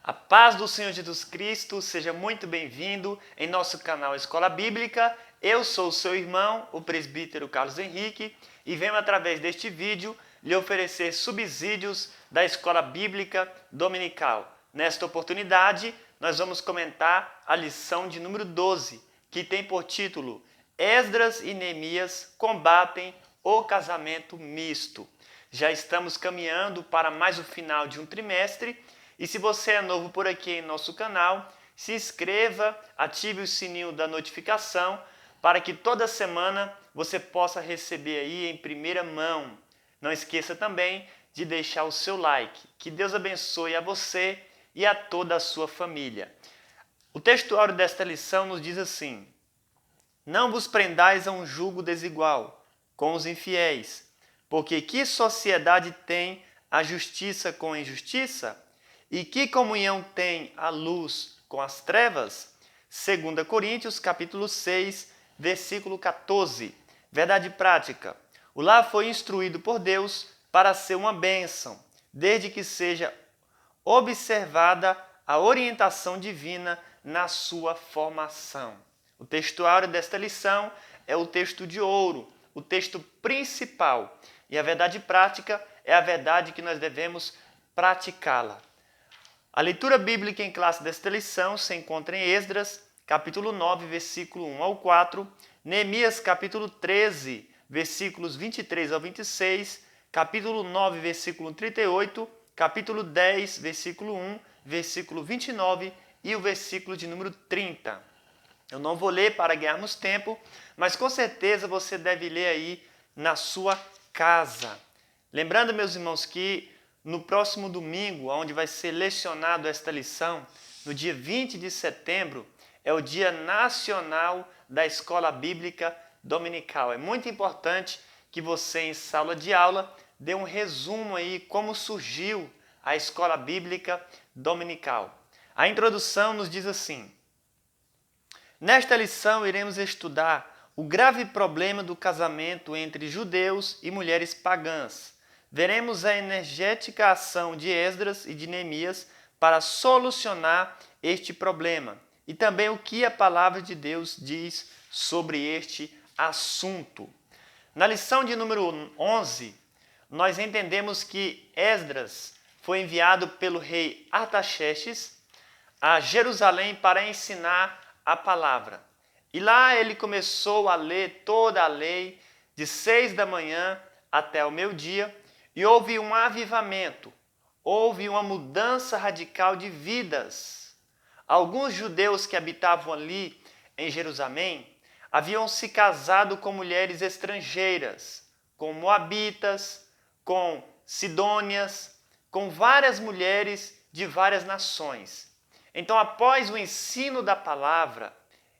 A paz do Senhor Jesus Cristo, seja muito bem-vindo em nosso canal Escola Bíblica. Eu sou o seu irmão, o presbítero Carlos Henrique, e venho através deste vídeo lhe oferecer subsídios da Escola Bíblica Dominical. Nesta oportunidade, nós vamos comentar a lição de número 12, que tem por título Esdras e Neemias combatem o casamento misto. Já estamos caminhando para mais o final de um trimestre. E se você é novo por aqui em nosso canal, se inscreva, ative o sininho da notificação para que toda semana você possa receber aí em primeira mão. Não esqueça também de deixar o seu like. Que Deus abençoe a você e a toda a sua família. O textuário desta lição nos diz assim: Não vos prendais a um jugo desigual com os infiéis, porque que sociedade tem a justiça com a injustiça? E que comunhão tem a luz com as trevas? 2 Coríntios, capítulo 6, versículo 14. Verdade prática. O lar foi instruído por Deus para ser uma bênção, desde que seja observada a orientação divina na sua formação. O textuário desta lição é o texto de ouro, o texto principal. E a verdade prática é a verdade que nós devemos praticá-la. A leitura bíblica em classe desta lição se encontra em Esdras, capítulo 9, versículo 1 ao 4, Neemias, capítulo 13, versículos 23 ao 26, capítulo 9, versículo 38, capítulo 10, versículo 1, versículo 29 e o versículo de número 30. Eu não vou ler para ganharmos tempo, mas com certeza você deve ler aí na sua casa. Lembrando, meus irmãos, que no próximo domingo, onde vai ser lecionado esta lição, no dia 20 de setembro, é o Dia Nacional da Escola Bíblica Dominical. É muito importante que você, em sala de aula, dê um resumo aí como surgiu a Escola Bíblica Dominical. A introdução nos diz assim: Nesta lição iremos estudar o grave problema do casamento entre judeus e mulheres pagãs. Veremos a energética ação de Esdras e de Neemias para solucionar este problema e também o que a palavra de Deus diz sobre este assunto. Na lição de número 11, nós entendemos que Esdras foi enviado pelo rei Artaxerxes a Jerusalém para ensinar a palavra. E lá ele começou a ler toda a lei de 6 da manhã até o meio-dia. E houve um avivamento, houve uma mudança radical de vidas. Alguns judeus que habitavam ali em Jerusalém haviam se casado com mulheres estrangeiras, com moabitas, com sidônias, com várias mulheres de várias nações. Então, após o ensino da palavra,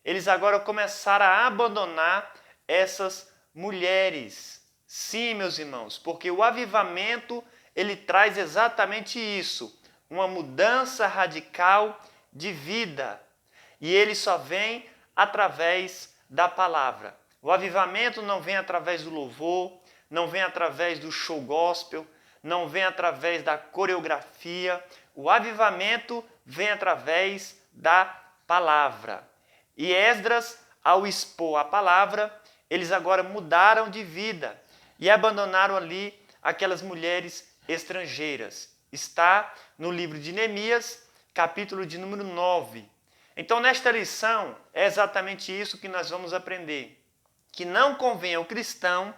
eles agora começaram a abandonar essas mulheres. Sim, meus irmãos, porque o avivamento, ele traz exatamente isso, uma mudança radical de vida. E ele só vem através da palavra. O avivamento não vem através do louvor, não vem através do show gospel, não vem através da coreografia. O avivamento vem através da palavra. E Esdras, ao expor a palavra, eles agora mudaram de vida e abandonaram ali aquelas mulheres estrangeiras. Está no livro de Neemias, capítulo de número 9. Então, nesta lição, é exatamente isso que nós vamos aprender. Que não convém ao cristão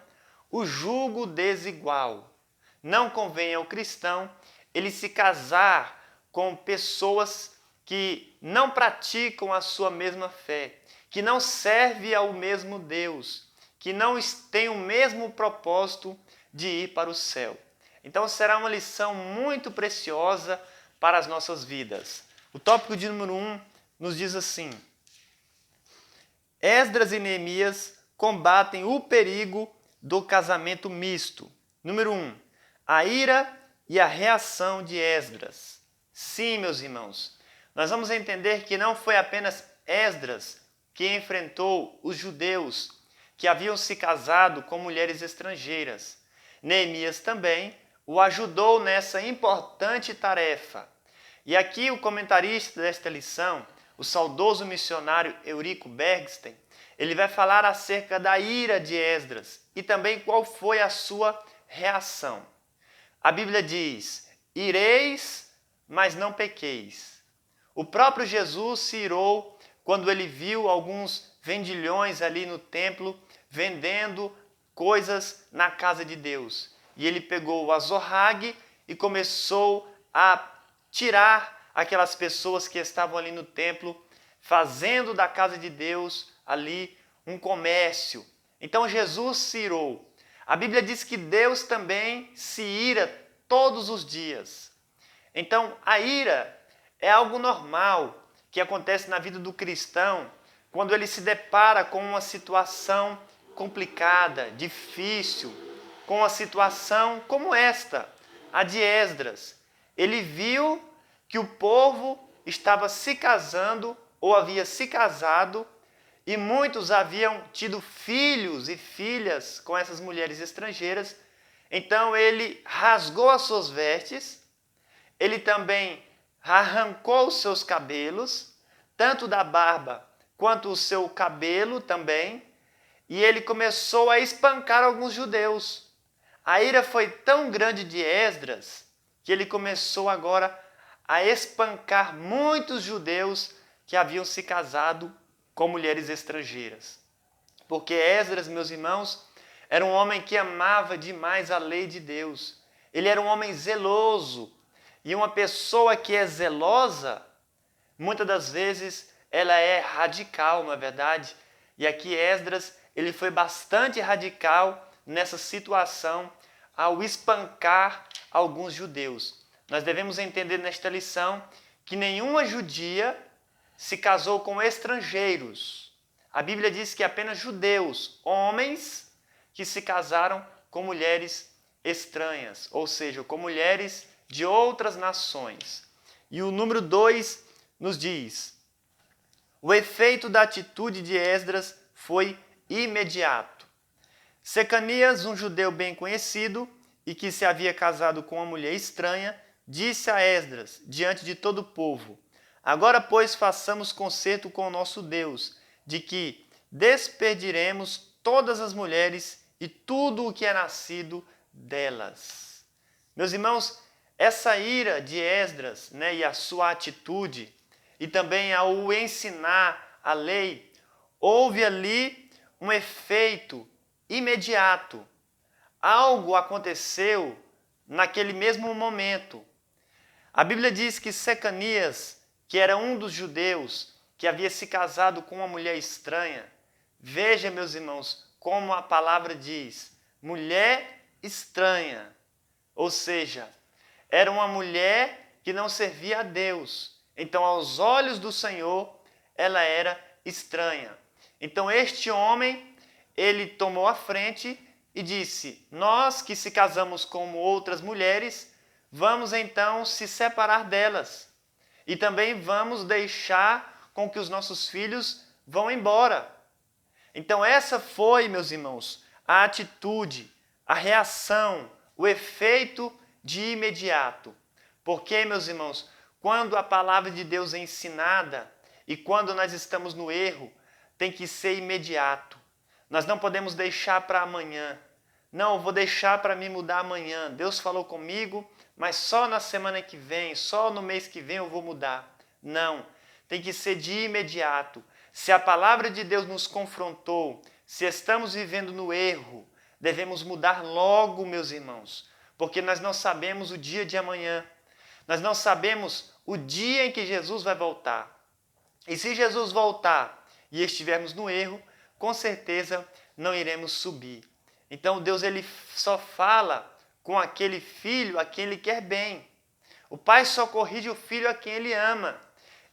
o jugo desigual. Não convém ao cristão ele se casar com pessoas que não praticam a sua mesma fé, que não servem ao mesmo Deus, que não tem o mesmo propósito de ir para o céu. Então será uma lição muito preciosa para as nossas vidas. O tópico de número 1 nos diz assim: Esdras e Neemias combatem o perigo do casamento misto. Número 1, a ira e a reação de Esdras. Sim, meus irmãos, nós vamos entender que não foi apenas Esdras que enfrentou os judeus que haviam se casado com mulheres estrangeiras. Neemias também o ajudou nessa importante tarefa. E aqui o comentarista desta lição, o saudoso missionário Eurico Bergsten, ele vai falar acerca da ira de Esdras e também qual foi a sua reação. A Bíblia diz: ireis, mas não pequeis. O próprio Jesus se irou quando ele viu alguns vendilhões ali no templo vendendo coisas na casa de Deus. E ele pegou o azorrague e começou a tirar aquelas pessoas que estavam ali no templo, fazendo da casa de Deus ali um comércio. Então Jesus se irou. A Bíblia diz que Deus também se ira todos os dias. Então a ira é algo normal que acontece na vida do cristão quando ele se depara com uma situação complicada, difícil, com uma situação como esta, a de Esdras. Ele viu que o povo estava se casando ou havia se casado e muitos haviam tido filhos e filhas com essas mulheres estrangeiras. Então ele rasgou as suas vestes, ele também arrancou os seus cabelos, tanto da barba quanto o seu cabelo também, e ele começou a espancar alguns judeus. A ira foi tão grande de Esdras que ele começou agora a espancar muitos judeus que haviam se casado com mulheres estrangeiras. Porque Esdras, meus irmãos, era um homem que amava demais a lei de Deus. Ele era um homem zeloso. E uma pessoa que é zelosa, muitas das vezes, ela é radical, não é verdade? E aqui Esdras, ele foi bastante radical nessa situação ao espancar alguns judeus. Nós devemos entender nesta lição que nenhuma judia se casou com estrangeiros. A Bíblia diz que apenas judeus, homens, que se casaram com mulheres estranhas, ou seja, com mulheres de outras nações. E o número 2 nos diz: o efeito da atitude de Esdras foi imediato. Secanias, um judeu bem conhecido e que se havia casado com uma mulher estranha, disse a Esdras, diante de todo o povo: agora, pois, façamos concerto com o nosso Deus, de que despediremos todas as mulheres e tudo o que é nascido delas. Meus irmãos, essa ira de Esdras, e a sua atitude, e também ao ensinar a lei, houve ali um efeito imediato. Algo aconteceu naquele mesmo momento. A Bíblia diz que Secanias, que era um dos judeus que havia se casado com uma mulher estranha, veja, meus irmãos, como a palavra diz, mulher estranha, ou seja, era uma mulher que não servia a Deus. Então, aos olhos do Senhor, ela era estranha. Então, este homem, ele tomou a frente e disse: nós que se casamos com outras mulheres, vamos então se separar delas. E também vamos deixar com que os nossos filhos vão embora. Então essa foi, meus irmãos, a atitude, a reação, o efeito de imediato. Porque, meus irmãos, quando a palavra de Deus é ensinada e quando nós estamos no erro, tem que ser imediato. Nós não podemos deixar para amanhã. Não, eu vou deixar para me mudar amanhã. Deus falou comigo, mas só na semana que vem, só no mês que vem eu vou mudar. Não, tem que ser de imediato. Se a palavra de Deus nos confrontou, se estamos vivendo no erro, devemos mudar logo, meus irmãos, porque nós não sabemos o dia de amanhã. Nós não sabemos o dia em que Jesus vai voltar. E se Jesus voltar e estivermos no erro, com certeza não iremos subir. Então Deus ele só fala com aquele filho a quem ele quer bem. O pai só corrige o filho a quem ele ama.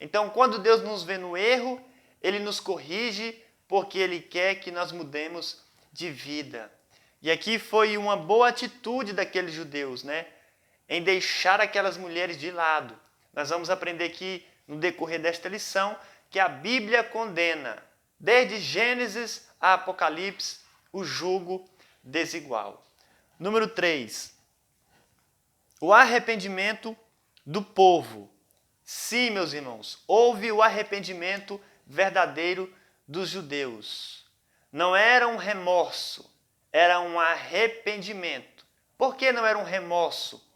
Então quando Deus nos vê no erro, ele nos corrige porque ele quer que nós mudemos de vida. E aqui foi uma boa atitude daqueles judeus, em deixar aquelas mulheres de lado. Nós vamos aprender aqui no decorrer desta lição que a Bíblia condena, desde Gênesis a Apocalipse, o jugo desigual. Número 3. O arrependimento do povo Sim, meus irmãos, houve o arrependimento verdadeiro dos judeus. Não era um remorso, era um arrependimento. Por que não era um remorso?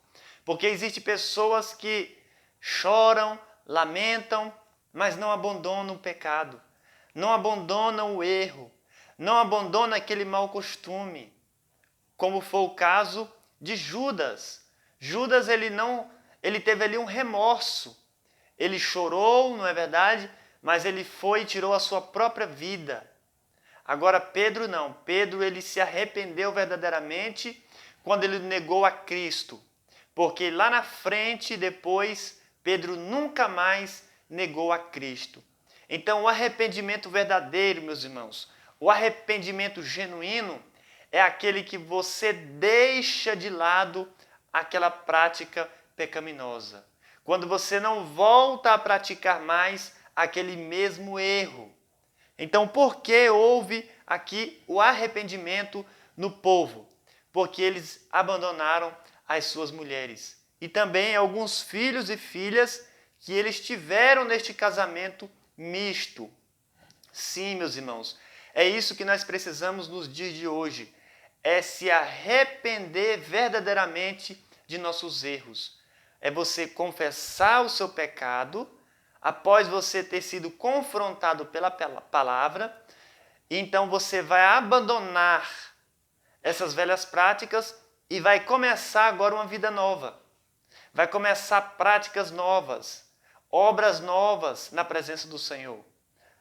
Porque existem pessoas que choram, lamentam, mas não abandonam o pecado, não abandonam o erro, não abandonam aquele mau costume, como foi o caso de Judas. Judas ele teve ali um remorso. Ele chorou, não é verdade? Mas ele foi e tirou a sua própria vida. Agora Pedro não. Pedro ele se arrependeu verdadeiramente quando ele negou a Cristo. Porque lá na frente, depois, Pedro nunca mais negou a Cristo. Então o arrependimento verdadeiro, meus irmãos, o arrependimento genuíno é aquele que você deixa de lado aquela prática pecaminosa. Quando você não volta a praticar mais aquele mesmo erro. Então, por que houve aqui o arrependimento no povo? Porque eles abandonaram as suas mulheres. E também alguns filhos e filhas que eles tiveram neste casamento misto. Sim, meus irmãos, é isso que nós precisamos nos dias de hoje. É se arrepender verdadeiramente de nossos erros. É você confessar o seu pecado, após você ter sido confrontado pela palavra, então você vai abandonar essas velhas práticas e vai começar agora uma vida nova. Vai começar práticas novas, obras novas na presença do Senhor.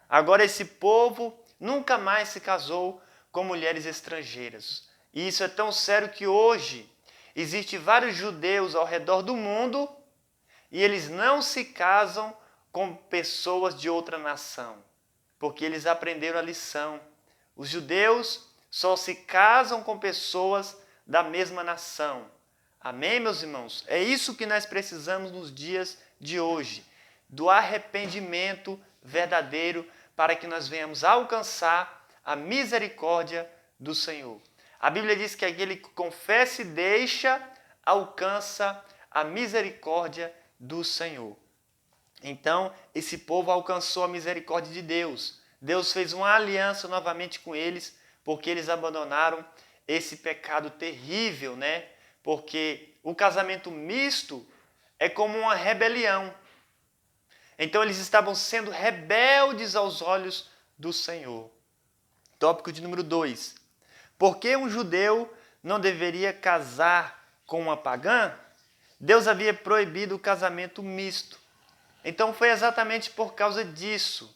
Agora esse povo nunca mais se casou com mulheres estrangeiras. E isso é tão sério que hoje existem vários judeus ao redor do mundo e eles não se casam com pessoas de outra nação, porque eles aprenderam a lição. Os judeus só se casam com pessoas da mesma nação. Amém, meus irmãos? É isso que nós precisamos nos dias de hoje, do arrependimento verdadeiro para que nós venhamos alcançar a misericórdia do Senhor. A Bíblia diz que aquele que confessa e deixa, alcança a misericórdia do Senhor. Então, esse povo alcançou a misericórdia de Deus. Deus fez uma aliança novamente com eles, porque eles abandonaram esse pecado terrível, né? Porque o casamento misto é como uma rebelião. Então, eles estavam sendo rebeldes aos olhos do Senhor. Tópico de número 2. Por que um judeu não deveria casar com uma pagã? Deus havia proibido o casamento misto. Então foi exatamente por causa disso.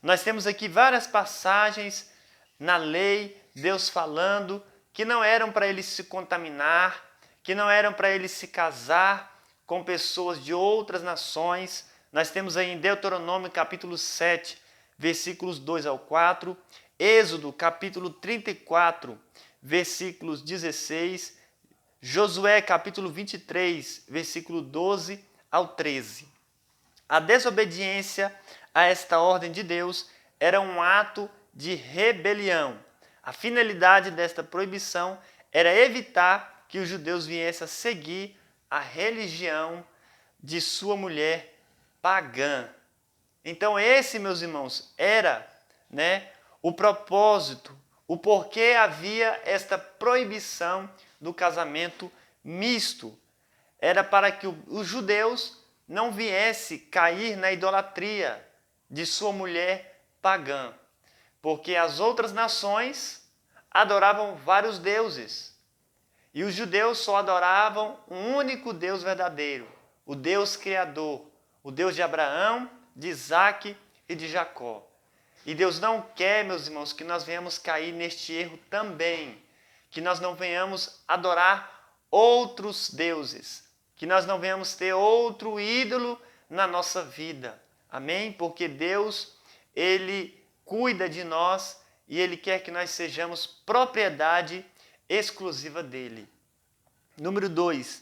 Nós temos aqui várias passagens na lei, Deus falando que não eram para eles se contaminar, que não eram para eles se casar com pessoas de outras nações. Nós temos aí em Deuteronômio capítulo 7, versículos 2 ao 4, Êxodo capítulo 34, versículos 16, Josué capítulo 23, versículo 12 ao 13. A desobediência a esta ordem de Deus era um ato de rebelião. A finalidade desta proibição era evitar que os judeus viessem a seguir a religião de sua mulher pagã. Então esse, meus irmãos, era, o propósito, o porquê havia esta proibição do casamento misto. Era para que os judeus não viessem cair na idolatria de sua mulher pagã. Porque as outras nações adoravam vários deuses. E os judeus só adoravam um único Deus verdadeiro, o Deus Criador, o Deus de Abraão, de Isaque e de Jacó. E Deus não quer, meus irmãos, que nós venhamos cair neste erro também, que nós não venhamos adorar outros deuses, que nós não venhamos ter outro ídolo na nossa vida. Amém? Porque Deus, Ele cuida de nós e Ele quer que nós sejamos propriedade exclusiva dEle. Número 2.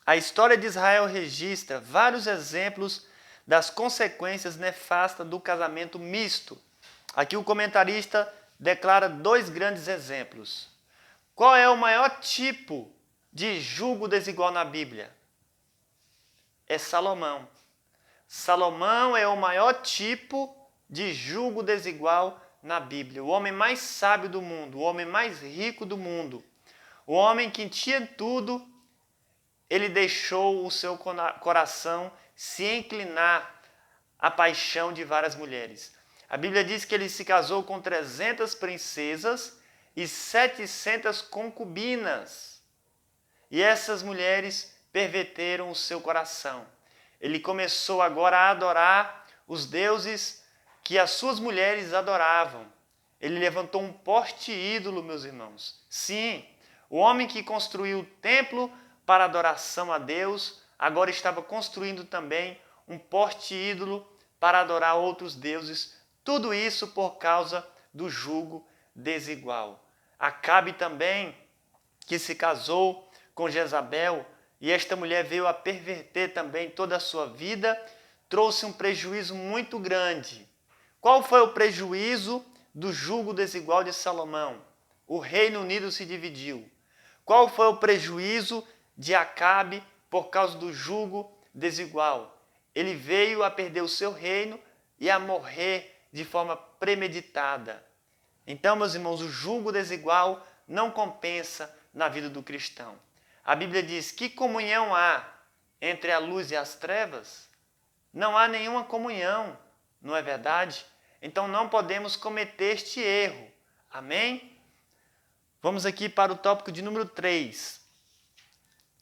A história de Israel registra vários exemplos das consequências nefastas do casamento misto. Aqui o comentarista declara 2 grandes exemplos. Qual é o maior tipo de jugo desigual na Bíblia? É Salomão. Salomão é o maior tipo de jugo desigual na Bíblia. O homem mais sábio do mundo, o homem mais rico do mundo, o homem que tinha tudo, ele deixou o seu coração se inclinar à paixão de várias mulheres. A Bíblia diz que ele se casou com 300 princesas e 700 concubinas. E essas mulheres perverteram o seu coração. Ele começou agora a adorar os deuses que as suas mulheres adoravam. Ele levantou um poste ídolo, meus irmãos. Sim, o homem que construiu o templo para adoração a Deus, agora estava construindo também um poste ídolo para adorar outros deuses. Tudo isso por causa do jugo desigual. Acabe também, que se casou com Jezabel, e esta mulher veio a perverter também toda a sua vida, trouxe um prejuízo muito grande. Qual foi o prejuízo do jugo desigual de Salomão? O Reino Unido se dividiu. Qual foi o prejuízo de Acabe por causa do jugo desigual? Ele veio a perder o seu reino e a morrer de forma premeditada. Então, meus irmãos, o jugo desigual não compensa na vida do cristão. A Bíblia diz: que comunhão há entre a luz e as trevas? Não há nenhuma comunhão, não é verdade? Então não podemos cometer este erro. Amém? Vamos aqui para o tópico de número 3.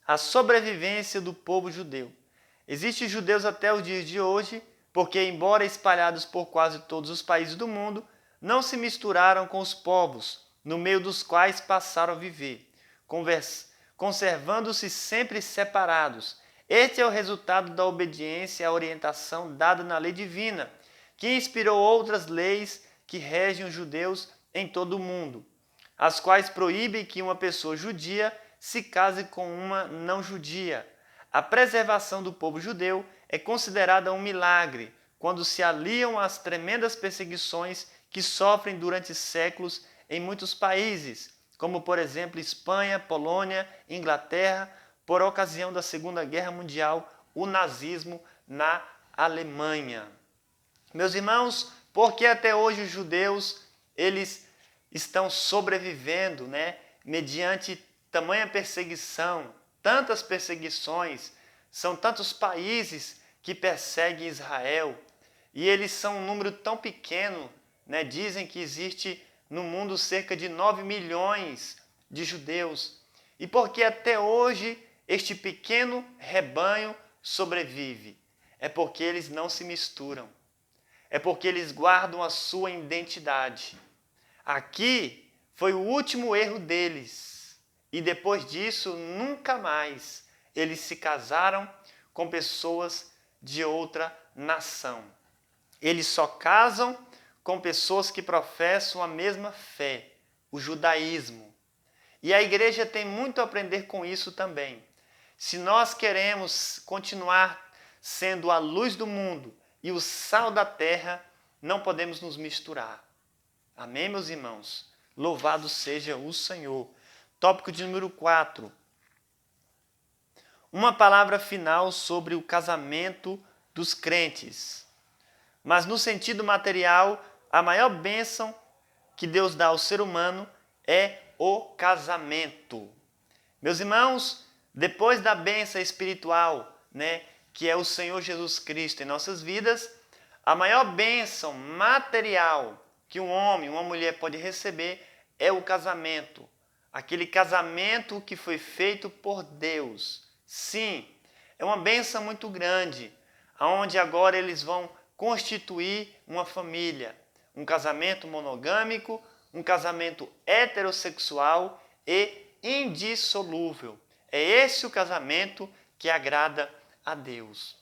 A sobrevivência do povo judeu. Existem judeus até os dias de hoje, porque, embora espalhados por quase todos os países do mundo, não se misturaram com os povos, no meio dos quais passaram a viver, conservando-se sempre separados. Este é o resultado da obediência à orientação dada na lei divina, que inspirou outras leis que regem os judeus em todo o mundo, as quais proíbem que uma pessoa judia se case com uma não judia. A preservação do povo judeu é considerada um milagre quando se aliam às tremendas perseguições que sofrem durante séculos em muitos países, como por exemplo Espanha, Polônia, Inglaterra, por ocasião da Segunda Guerra Mundial, o nazismo na Alemanha. Meus irmãos, porque até hoje os judeus eles estão sobrevivendo, mediante tamanha perseguição, tantas perseguições, são tantos países que perseguem Israel, e eles são um número tão pequeno, dizem que existe no mundo cerca de 9 milhões de judeus. E porque até hoje este pequeno rebanho sobrevive? É porque eles não se misturam. É porque eles guardam a sua identidade. Aqui foi o último erro deles. E depois disso, nunca mais eles se casaram com pessoas de outra nação. Eles só casam com pessoas que professam a mesma fé, o judaísmo. E a igreja tem muito a aprender com isso também. Se nós queremos continuar sendo a luz do mundo e o sal da terra, não podemos nos misturar. Amém, meus irmãos? Louvado seja o Senhor. Tópico de número 4. Uma palavra final sobre o casamento dos crentes. Mas no sentido material, a maior bênção que Deus dá ao ser humano é o casamento. Meus irmãos, depois da bênção espiritual, que é o Senhor Jesus Cristo em nossas vidas, a maior bênção material que um homem, uma mulher pode receber é o casamento. Aquele casamento que foi feito por Deus. Sim, é uma bênção muito grande, onde agora eles vão constituir uma família, um casamento monogâmico, um casamento heterossexual e indissolúvel. É esse o casamento que agrada a Deus.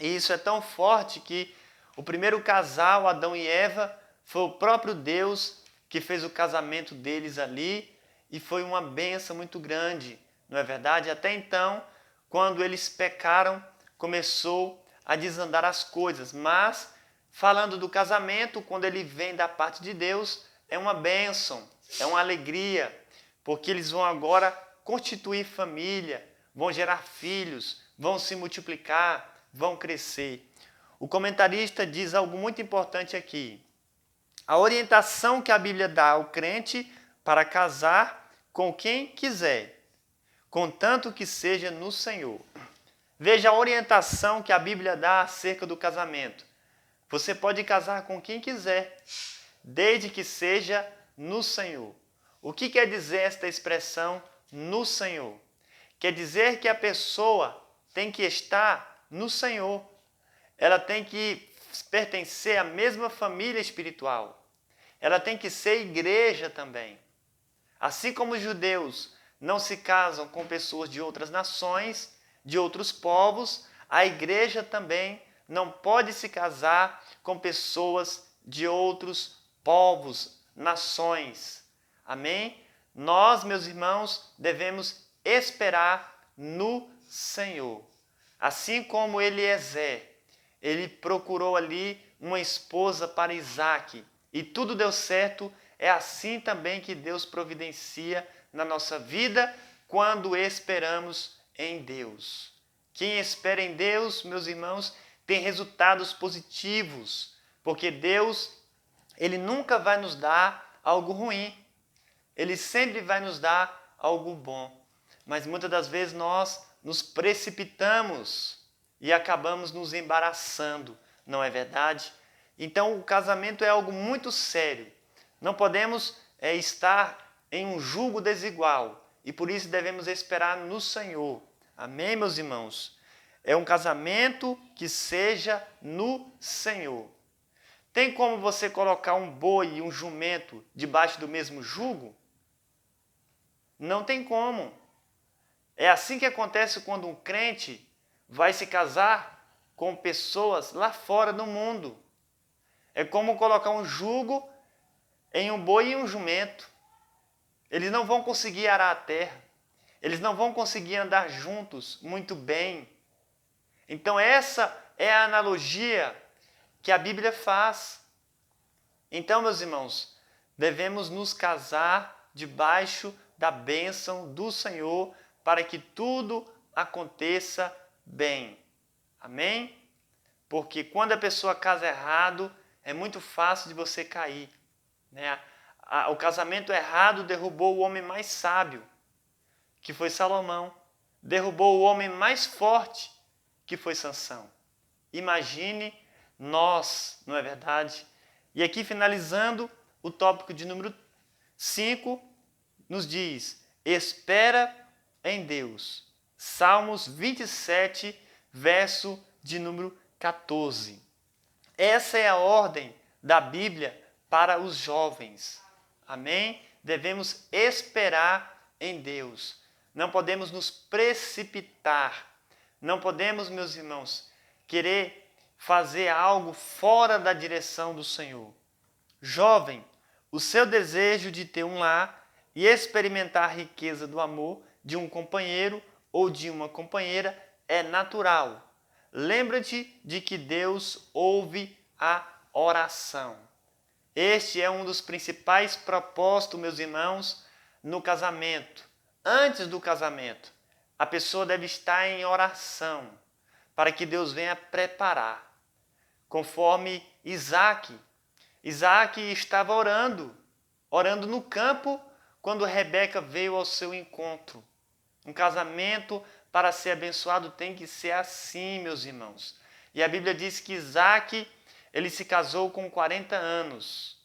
E isso é tão forte que o primeiro casal, Adão e Eva, foi o próprio Deus que fez o casamento deles ali e foi uma bênção muito grande, não é verdade? Até então, quando eles pecaram, começou a desandar as coisas, mas falando do casamento, quando ele vem da parte de Deus, é uma bênção, é uma alegria, porque eles vão agora constituir família, vão gerar filhos, vão se multiplicar, vão crescer. o comentarista diz algo muito importante aqui. A orientação que a Bíblia dá ao crente para casar com quem quiser, contanto que seja no Senhor. Veja a orientação que a Bíblia dá acerca do casamento. Você pode casar com quem quiser, desde que seja no Senhor. O que quer dizer esta expressão no Senhor? Quer dizer que a pessoa tem que estar no Senhor. Ela tem que pertencer à mesma família espiritual. Ela tem que ser igreja também. Assim como os judeus não se casam com pessoas de outras nações, de outros povos, a igreja também não pode se casar com pessoas de outros povos, nações. Amém? Nós, meus irmãos, devemos esperar no Senhor. Assim como Eliezer, ele procurou ali uma esposa para Isaque e tudo deu certo, é assim também que Deus providencia na nossa vida quando esperamos em Deus. Quem espera em Deus, meus irmãos, tem resultados positivos, porque Deus, Ele nunca vai nos dar algo ruim. Ele sempre vai nos dar algo bom. Mas muitas das vezes nós nos precipitamos e acabamos nos embaraçando, não é verdade? Então o casamento é algo muito sério. Não podemos estar em um jugo desigual e por isso devemos esperar no Senhor. Amém, meus irmãos? É um casamento que seja no Senhor. Tem como você colocar um boi e um jumento debaixo do mesmo jugo? Não tem como. É assim que acontece quando um crente vai se casar com pessoas lá fora do mundo. É como colocar um jugo em um boi e um jumento. Eles não vão conseguir arar a terra. Eles não vão conseguir andar juntos muito bem. Então essa é a analogia que a Bíblia faz. Então, meus irmãos, devemos nos casar debaixo da bênção do Senhor para que tudo aconteça bem. Amém? Porque quando a pessoa casa errado, é muito fácil de você cair, né? O casamento errado derrubou o homem mais sábio, que foi Salomão. Derrubou o homem mais forte, que foi Sansão. Imagine nós, não é verdade? E aqui finalizando, o tópico de número 5 nos diz: espera em Deus. Salmos 27, verso de número 14. Essa é a ordem da Bíblia para os jovens. Amém? Devemos esperar em Deus. Não podemos nos precipitar. Não podemos, meus irmãos, querer fazer algo fora da direção do Senhor. Jovem, o seu desejo de ter um lar e experimentar a riqueza do amor de um companheiro ou de uma companheira é natural. Lembra-te de que Deus ouve a oração. Este é um dos principais propósitos, meus irmãos, no casamento. Antes do casamento, a pessoa deve estar em oração para que Deus venha preparar. Conforme Isaque estava orando no campo quando Rebeca veio ao seu encontro. Um casamento para ser abençoado tem que ser assim, meus irmãos. E a Bíblia diz que Isaque, ele se casou com 40 anos.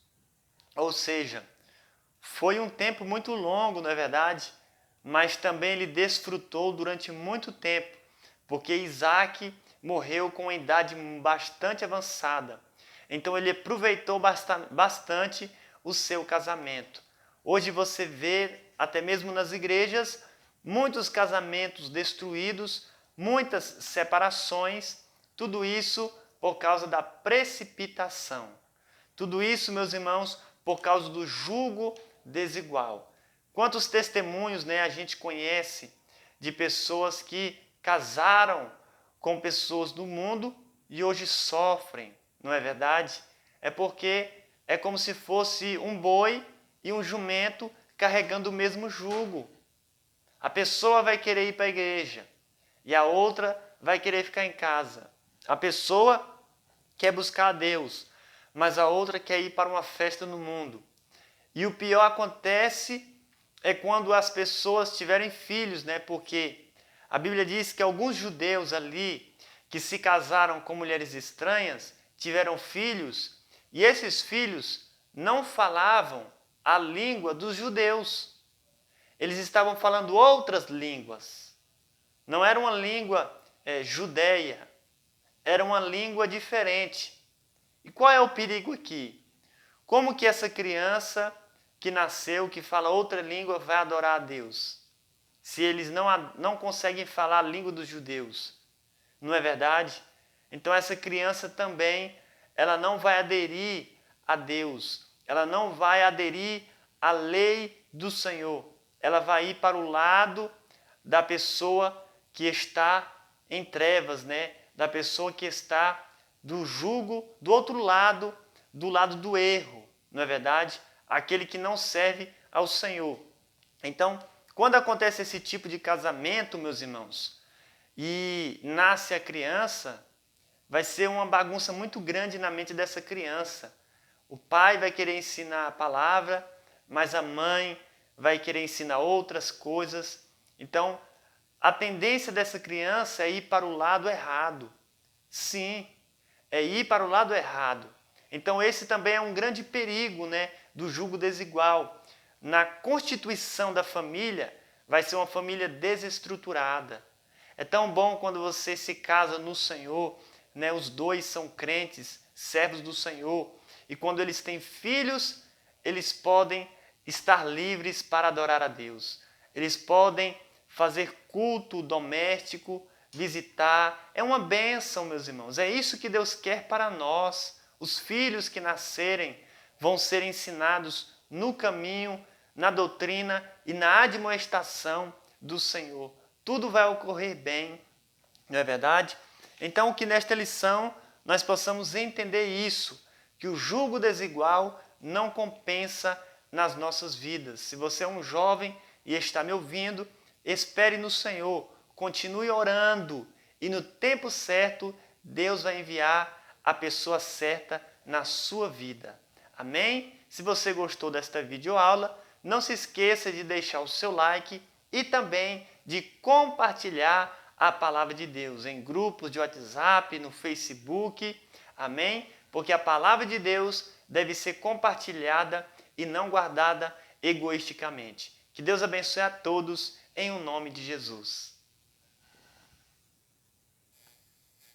Ou seja, foi um tempo muito longo, não é verdade? Mas também ele desfrutou durante muito tempo, porque Isaque morreu com uma idade bastante avançada. Então ele aproveitou bastante o seu casamento. Hoje você vê, até mesmo nas igrejas, muitos casamentos destruídos, muitas separações, tudo isso por causa da precipitação. Tudo isso, meus irmãos, por causa do jugo desigual. Quantos testemunhos, a gente conhece de pessoas que casaram com pessoas do mundo e hoje sofrem, não é verdade? É porque é como se fosse um boi e um jumento carregando o mesmo jugo. A pessoa vai querer ir para a igreja e a outra vai querer ficar em casa. A pessoa quer buscar a Deus, mas a outra quer ir para uma festa no mundo. E o pior acontece é quando as pessoas tiverem filhos, né? Porque a Bíblia diz que alguns judeus ali que se casaram com mulheres estranhas tiveram filhos e esses filhos não falavam a língua dos judeus. Eles estavam falando outras línguas. Não era uma língua judeia, era uma língua diferente. E qual é o perigo aqui? Como que essa criança que nasceu, que fala outra língua, vai adorar a Deus? Se eles não conseguem falar a língua dos judeus. Não é verdade? Então essa criança também, ela não vai aderir a Deus. Ela não vai aderir à lei do Senhor. Ela vai ir para o lado da pessoa que está em trevas, né? Da pessoa que está do jugo, do outro lado, do lado do erro, não é verdade? Aquele que não serve ao Senhor. Então, quando acontece esse tipo de casamento, meus irmãos, e nasce a criança, vai ser uma bagunça muito grande na mente dessa criança. O pai vai querer ensinar a palavra, mas a mãe vai querer ensinar outras coisas. Então, a tendência dessa criança é ir para o lado errado. Sim, é ir para o lado errado. Então esse também é um grande perigo, né, do jugo desigual. Na constituição da família, vai ser uma família desestruturada. É tão bom quando você se casa no Senhor, né, os dois são crentes, servos do Senhor, e quando eles têm filhos, eles podem estar livres para adorar a Deus. Eles podem fazer culto doméstico, visitar. É uma bênção, meus irmãos. É isso que Deus quer para nós. Os filhos que nascerem vão ser ensinados no caminho, na doutrina e na admoestação do Senhor. Tudo vai ocorrer bem, não é verdade? Então, que nesta lição nós possamos entender isso, que o jugo desigual não compensa nas nossas vidas. Se você é um jovem e está me ouvindo, espere no Senhor, continue orando e no tempo certo Deus vai enviar a pessoa certa na sua vida. Amém? Se você gostou desta videoaula, não se esqueça de deixar o seu like e também de compartilhar a palavra de Deus em grupos de WhatsApp, no Facebook. Amém? Porque a palavra de Deus deve ser compartilhada e não guardada egoisticamente. Que Deus abençoe a todos em o nome de Jesus.